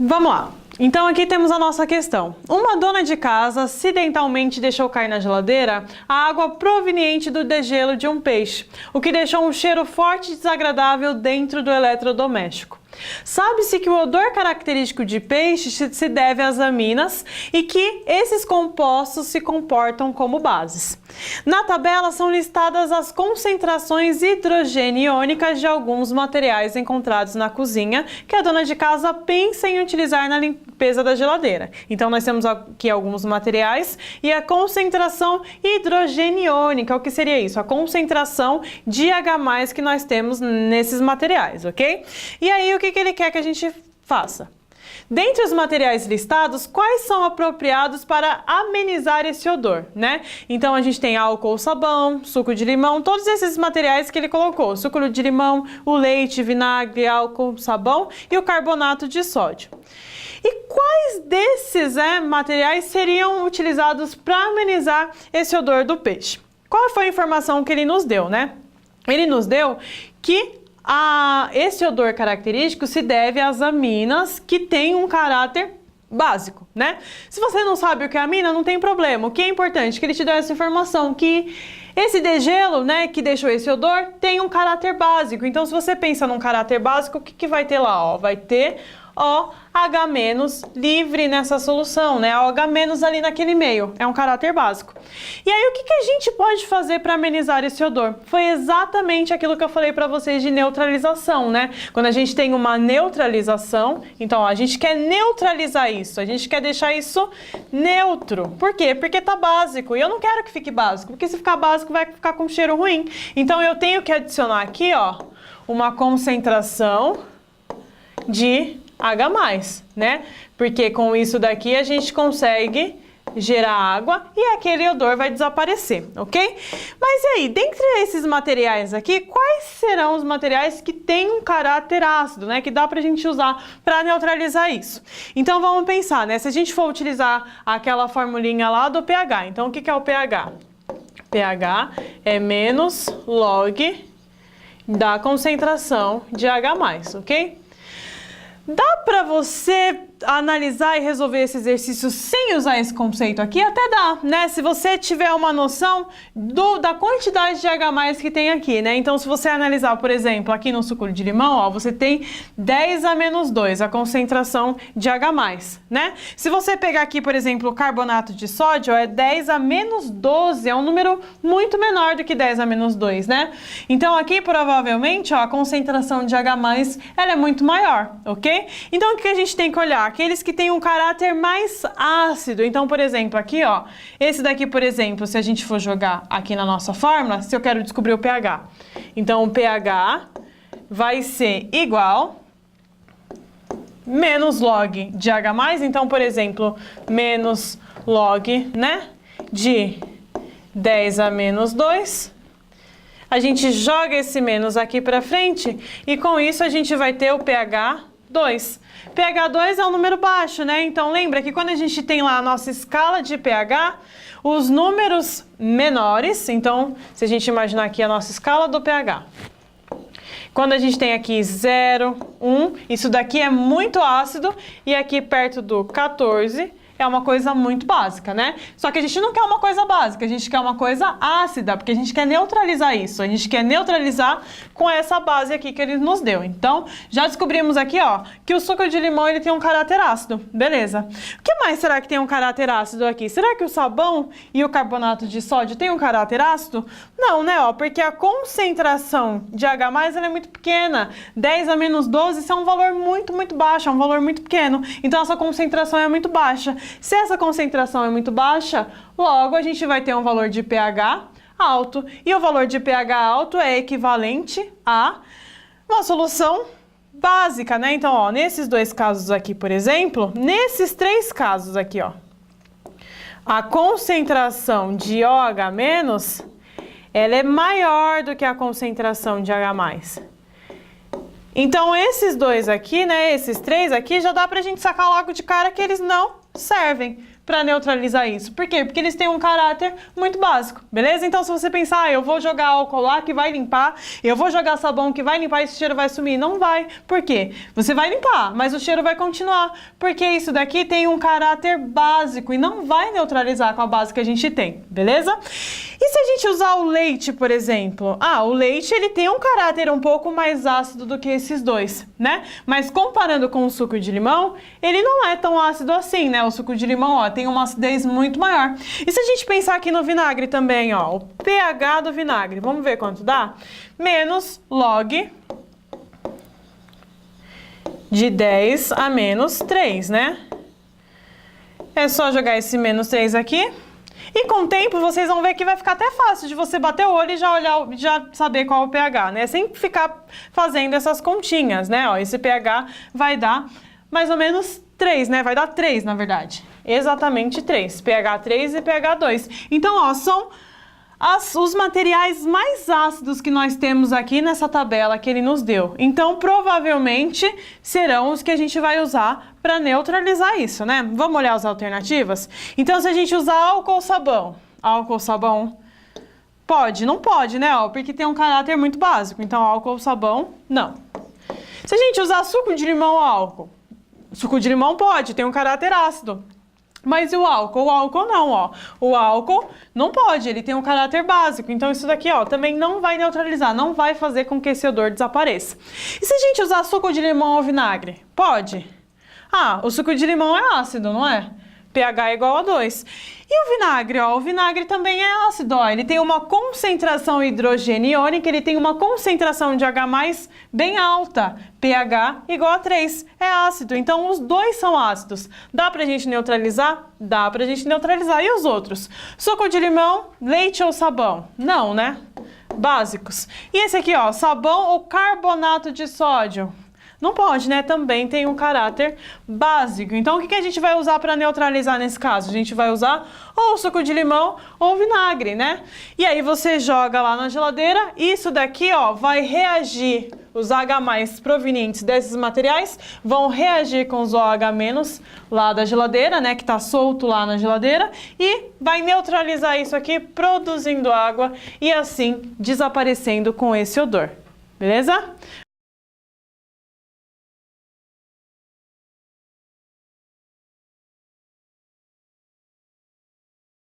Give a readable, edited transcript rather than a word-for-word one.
Vamos lá. Então aqui temos a nossa questão. Uma dona de casa acidentalmente deixou cair na geladeira a água proveniente do degelo de um peixe, o que deixou um cheiro forte e desagradável dentro do eletrodoméstico. Sabe-se que o odor característico de peixe se deve às aminas e que esses compostos se comportam como bases. Na tabela são listadas as concentrações hidrogênio-iônicas de alguns materiais encontrados na cozinha que a dona de casa pensa em utilizar na limpeza da geladeira. Então nós temos aqui alguns materiais e a concentração hidrogênio-iônica. O que seria isso? A concentração de H+ que nós temos nesses materiais, ok? E aí o que ele quer que a gente faça? Dentre os materiais listados, quais são apropriados para amenizar esse odor, né? Então a gente tem álcool, sabão, suco de limão, todos esses materiais que ele colocou: suco de limão, o leite, vinagre, álcool, sabão e o carbonato de sódio. E quais desses materiais seriam utilizados para amenizar esse odor do peixe? Qual foi a informação que ele nos deu, né? Ele nos deu que esse odor característico se deve às aminas que têm um caráter básico, né? Se você não sabe o que é amina, não tem problema. O que é importante é que ele te dê essa informação, que esse degelo, né, que deixou esse odor, tem um caráter básico. Então, se você pensa num caráter básico, o que vai ter lá? Ó, vai ter OH- livre nessa solução, né? OH- ali naquele meio, é um caráter básico. E aí o que a gente pode fazer para amenizar esse odor? Foi exatamente aquilo que eu falei para vocês de neutralização, né? Quando a gente tem uma neutralização, então ó, a gente quer neutralizar isso, a gente quer deixar isso neutro. Por quê? Porque tá básico, e eu não quero que fique básico, porque se ficar básico vai ficar com cheiro ruim. Então eu tenho que adicionar aqui, ó, uma concentração de H+, né? Porque com isso daqui a gente consegue gerar água e aquele odor vai desaparecer, ok? Mas e aí, dentre esses materiais aqui, quais serão os materiais que têm um caráter ácido, né? Que dá pra gente usar para neutralizar isso? Então vamos pensar, né? Se a gente for utilizar aquela formulinha lá do pH, então o que é o pH? pH é menos log da concentração de H+, ok? Dá para você analisar e resolver esse exercício sem usar esse conceito aqui? Até dá, né? Se você tiver uma noção da quantidade de H+ que tem aqui, né? Então, se você analisar, por exemplo, aqui no suco de limão, ó, você tem 10A-2, a concentração de H+, né? Se você pegar aqui, por exemplo, o carbonato de sódio, ó, é 10A-12, é um número muito menor do que 10A-2, né? Então, aqui, provavelmente, ó, a concentração de H+, ela é muito maior, ok? Então, o que a gente tem que olhar? Aqueles que têm um caráter mais ácido. Então, por exemplo, aqui, ó, esse daqui, por exemplo, se a gente for jogar aqui na nossa fórmula, se eu quero descobrir o pH. Então, o pH vai ser igual menos log de H+. Então, por exemplo, menos log, né, de 10A-2. A gente joga esse menos aqui para frente e com isso a gente vai ter o pH 2. pH 2 é um número baixo, né? Então lembra que quando a gente tem lá a nossa escala de pH, os números menores, então se a gente imaginar aqui a nossa escala do pH, quando a gente tem aqui 0, 1, isso daqui é muito ácido e aqui perto do 14 é uma coisa muito básica, né? Só que a gente não quer uma coisa básica, a gente quer uma coisa ácida, porque a gente quer neutralizar isso, a gente quer neutralizar com essa base aqui que ele nos deu. Então, já descobrimos aqui, ó, que o suco de limão, ele tem um caráter ácido, beleza. O que mais será que tem um caráter ácido aqui? Será que o sabão e o carbonato de sódio tem um caráter ácido? Não, né, ó, porque a concentração de H+, ela é muito pequena. 10A-12, isso é um valor muito, muito baixo, é um valor muito pequeno. Então, essa concentração é muito baixa. Se essa concentração é muito baixa, logo a gente vai ter um valor de pH alto. E o valor de pH alto é equivalente a uma solução básica, né? Então, ó, nesses dois casos aqui, por exemplo, nesses três casos aqui, ó, a concentração de OH-, ela é maior do que a concentração de H+. Então, esses dois aqui, né, esses três aqui, já dá pra gente sacar logo de cara que eles não servem. para neutralizar isso. Por quê? Porque eles têm um caráter muito básico, beleza? Então, se você pensar, eu vou jogar álcool lá que vai limpar, eu vou jogar sabão que vai limpar e esse cheiro vai sumir. Não vai. Por quê? Você vai limpar, mas o cheiro vai continuar, porque isso daqui tem um caráter básico e não vai neutralizar com a base que a gente tem, beleza? E se a gente usar o leite, por exemplo? O leite, ele tem um caráter um pouco mais ácido do que esses dois, né? Mas comparando com o suco de limão, ele não é tão ácido assim, né? O suco de limão, ó, tem uma acidez muito maior. E se a gente pensar aqui no vinagre também, ó, o pH do vinagre, vamos ver quanto dá? Menos log de 10 a menos 3, né? É só jogar esse menos 3 aqui. E com o tempo, vocês vão ver que vai ficar até fácil de você bater o olho e já olhar, já saber qual é o pH, né? Sem ficar fazendo essas continhas, né? Ó, esse pH vai dar mais ou menos 3, né? Vai dar 3, na verdade. Exatamente 3. pH 3 e pH 2. Então, ó, são os materiais mais ácidos que nós temos aqui nessa tabela que ele nos deu. Então, provavelmente, serão os que a gente vai usar para neutralizar isso, né? Vamos olhar as alternativas? Então, se a gente usar álcool sabão, pode? Não pode, né? Ó, porque tem um caráter muito básico. Então, álcool sabão, não. Se a gente usar suco de limão álcool, suco de limão pode, tem um caráter ácido. Mas e o álcool? O álcool não, ó. O álcool não pode, ele tem um caráter básico. Então isso daqui, ó, também não vai neutralizar, não vai fazer com que esse odor desapareça. E se a gente usar suco de limão ou vinagre? Pode? O suco de limão é ácido, não é? pH é igual a 2. E o vinagre, ó, o vinagre também é ácido, ó, ele tem uma concentração hidrogênio-iônica, ele tem uma concentração de H+ bem alta, pH igual a 3, é ácido, então os dois são ácidos. Dá pra gente neutralizar? Dá pra gente neutralizar. E os outros? Suco de limão, leite ou sabão? Não, né? Básicos. E esse aqui, ó, sabão ou carbonato de sódio? Não pode, né? Também tem um caráter básico. Então, o que a gente vai usar para neutralizar nesse caso? A gente vai usar ou suco de limão ou vinagre, né? E aí você joga lá na geladeira. Isso daqui, ó, vai reagir. Os H+ provenientes desses materiais vão reagir com os OH- lá da geladeira, né? Que tá solto lá na geladeira. E vai neutralizar isso aqui, produzindo água e assim desaparecendo com esse odor. Beleza?